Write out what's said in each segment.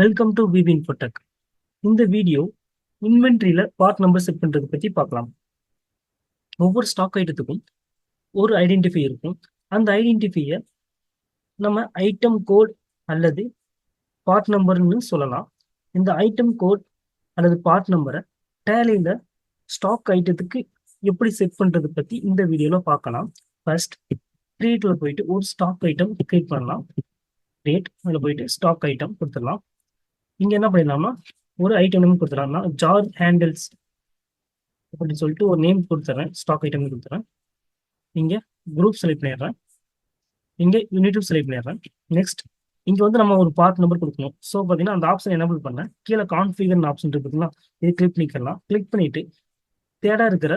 Welcome to VeeVee Infotech. இந்த video இன்வென்ட்ரியில part number set பண்றது பத்தி பார்க்கலாம். ஒவ்வொரு ஸ்டாக் ஐட்டத்துக்கும் ஒரு ஐடென்டிஃபை இருக்கும். அந்த ஐடென்டிஃபையை நம்ம ஐட்டம் கோட் அல்லது பார்ட் நம்பர்னு சொல்லலாம். இந்த ஐட்டம் கோட் அல்லது பார்ட் நம்பரை டேலியில ஸ்டாக் ஐட்டத்துக்கு எப்படி செட் பண்றது பத்தி இந்த வீடியோல பார்க்கலாம். ஃபர்ஸ்ட் கிரியேட்ல போயிட்டு ஒரு ஸ்டாக் ஐட்டம் கிரியேட் பண்ணலாம். கிரியேட் அதில் போயிட்டு ஸ்டாக் ஐட்டம் கொடுத்துடலாம். இங்க என்ன பண்ணிடலாம்னா ஒரு ஐட்டம் நேம் கொடுத்துடலாம்னா ஜார் ஹேண்டில்ஸ் அப்படின்னு சொல்லிட்டு ஒரு நேம் கொடுத்துறேன். ஸ்டாக் ஐட்டம் கொடுத்துறேன். இங்க குரூப் செலக்ட் பண்ணிடுறேன். இங்க யூனிட் செலக்ட் பண்ணிடுறேன். நெக்ஸ்ட் இங்க வந்து நம்ம ஒரு பார்ட் நம்பர் கொடுக்கணும். ஸோ பார்த்தீங்கன்னா அந்த ஆப்ஷன் எனபிள் பண்ணேன். கீழே கான்ஃபிகர் ஆப்ஷன் இருக்குங்களா, இது கிளிக் பண்ணிக்கலாம். கிளிக் பண்ணிட்டு தேடா இருக்கிற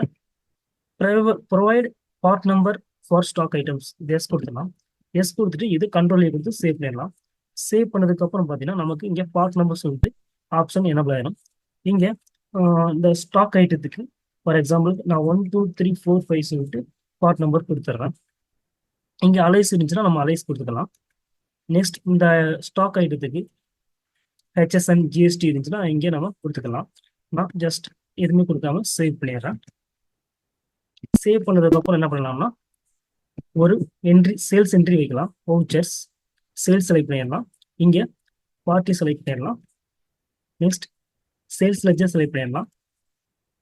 provide part number for stock items இது எஸ் கொடுத்துடலாம். எஸ் கொடுத்துட்டு இது கண்ட்ரோல் கொடுத்து சேவ் பண்ணிடலாம். சேவ் பண்ணதுக்கு அப்புறம் பார்த்தீங்கன்னா நமக்கு இங்கே பார்ட் நம்பர் சொல்லிட்டு ஆப்ஷன் எனபிள் ஆயிடும். இங்கே இந்த ஸ்டாக் ஐட்டத்துக்கு ஃபார் எக்ஸாம்பிள் நான் 1 2 3 4 5 சொல்லிட்டு பார்ட் நம்பர் கொடுத்துட்றேன். இங்கே அலைஸ் இருந்துச்சுன்னா நம்ம அலைஸ் கொடுத்துக்கலாம். நெக்ஸ்ட் இந்த ஸ்டாக் ஐட்டத்துக்கு HSN GST இருந்துச்சுன்னா இங்கே நம்ம கொடுத்துக்கலாம். நான் ஜஸ்ட் எதுவுமே கொடுக்காம சேவ் பண்ணிடுறேன். சேவ் பண்ணதுக்கு அப்புறம் என்ன பண்ணலாம்னா ஒரு என்ட்ரி சேல்ஸ் என்ட்ரி வைக்கலாம். வவுச்சர்ஸ் சேல்ஸ் செலக்ட் பண்ணிடலாம். இங்கே பார்ட்டி செலக்ட் பண்ணிடலாம். நெக்ஸ்ட் சேல்ஸ் லெட்ஜர் செலக்ட் பண்ணிடலாம்.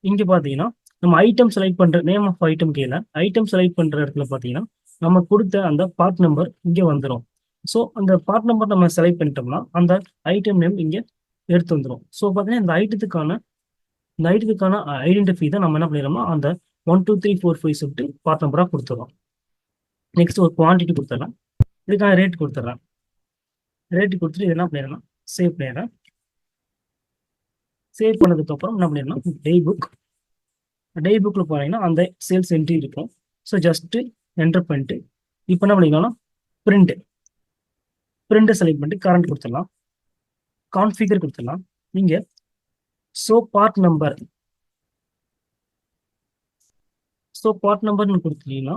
இங்கே பார்த்தீங்கன்னா நம்ம ஐட்டம் செலக்ட் பண்ணுற நேம் ஆஃப் ஐட்டம் கீழே ஐட்டம் செலக்ட் பண்ணுற இடத்துல பார்த்தீங்கன்னா நம்ம கொடுத்த அந்த பார்ட் நம்பர் இங்கே வந்துடும். ஸோ அந்த பார்ட் நம்பர் நம்ம செலக்ட் பண்ணிட்டோம்னா அந்த ஐட்டம் நேம் இங்கே எடுத்து வந்துடும். ஸோ பார்த்தீங்கன்னா இந்த ஐட்டத்துக்கான ஐடென்டிஃபை தான் நம்ம என்ன பண்ணிடலாம்னா அந்த 1 2 3 4 5 சொல்லிட்டு பார்ட் நம்பராக கொடுத்துருவோம். நெக்ஸ்ட் ஒரு குவான்டிட்டி கொடுத்துடலாம். இதுக்கான ரேட் கொடுத்துட்றேன். ரேட் கொடுத்துட்டு இது என்ன பண்ணிடலாம் சேவ் பண்ணிடுறேன். சேவ் பண்ணதுக்கு அப்புறம் என்ன பண்ணிடலாம் டே புக்கில் போனீங்கன்னா அந்த சேல்ஸ் என்ட்ரி இருக்கும். ஸோ ஜஸ்ட் என்டர் பண்ணிட்டு இப்போ என்ன பண்ணிக்கலாம்னா பிரிண்ட் செலக்ட் பண்ணிட்டு கரண்ட் கொடுத்துடலாம். கான்ஃபிகர் கொடுத்துடலாம். நீங்க ஸோ பார்ட் நம்பர்னு கொடுத்துட்டீங்கன்னா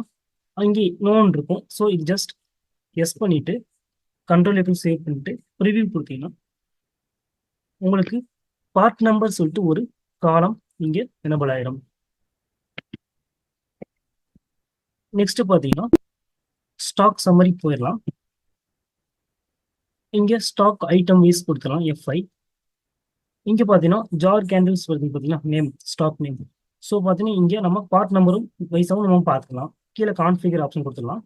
அங்கே நோன் இருக்கும். ஸோ இது ஜஸ்ட் எஸ் பண்ணிட்டு கண்ட்ரோல் சேவ் பண்ணிட்டு ப்ரிவியூ கொடுத்தீங்கன்னா உங்களுக்கு பார்ட் நம்பர் சொல்லிட்டு ஒரு காலம் இங்கே எனபிள் ஆயிடும். நெக்ஸ்ட் பார்த்தீங்கன்னா ஸ்டாக் சம்மரி போயிடலாம். இங்கே ஸ்டாக் ஐட்டம் வைஸ் கொடுத்துடலாம் F5. இங்கே பார்த்தீங்கன்னா ஜார் கேண்டில்ஸ் வருது பார்த்தீங்கன்னா நேம் ஸ்டாக் நேம். ஸோ பார்த்தீங்கன்னா இங்கே நம்ம பார்ட் நம்பரும் வைஸாகவும் நம்ம பார்த்துக்கலாம். கீழே கான்ஃபிகர் ஆப்ஷன் கொடுத்துடலாம்.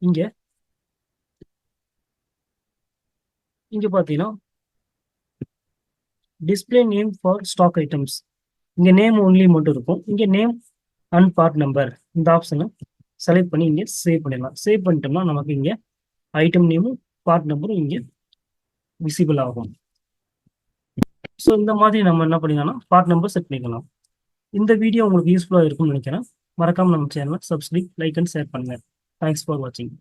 இங்கே பார்த்தீங்கன்னா display name for stock items இங்கே நேம் ஒன்லி மட்டும் இருக்கும். இங்கே நேம் அண்ட் பார்ட் நம்பர் இந்த ஆப்ஷனை செலக்ட் பண்ணி இங்கே சேவ் பண்ணிடலாம். சேவ் பண்ணிட்டோம்னா நமக்கு இங்கே ஐட்டம் நேமும் பார்ட் நம்பரும் இங்கே விசிபிள் ஆகும். ஸோ இந்த மாதிரி நம்ம என்ன பண்ணிக்கலாம் பார்ட் நம்பர் செட் பண்ணிக்கலாம். இந்த வீடியோ உங்களுக்கு யூஸ்ஃபுல்லாக இருக்கும்னு நினைக்கிறேன். மறக்காம நம்ம சேனலை சப்ஸ்கிரைப், லைக் அண்ட் ஷேர் பண்ணுங்க. தேங்க்ஸ் ஃபார் வாட்சிங்.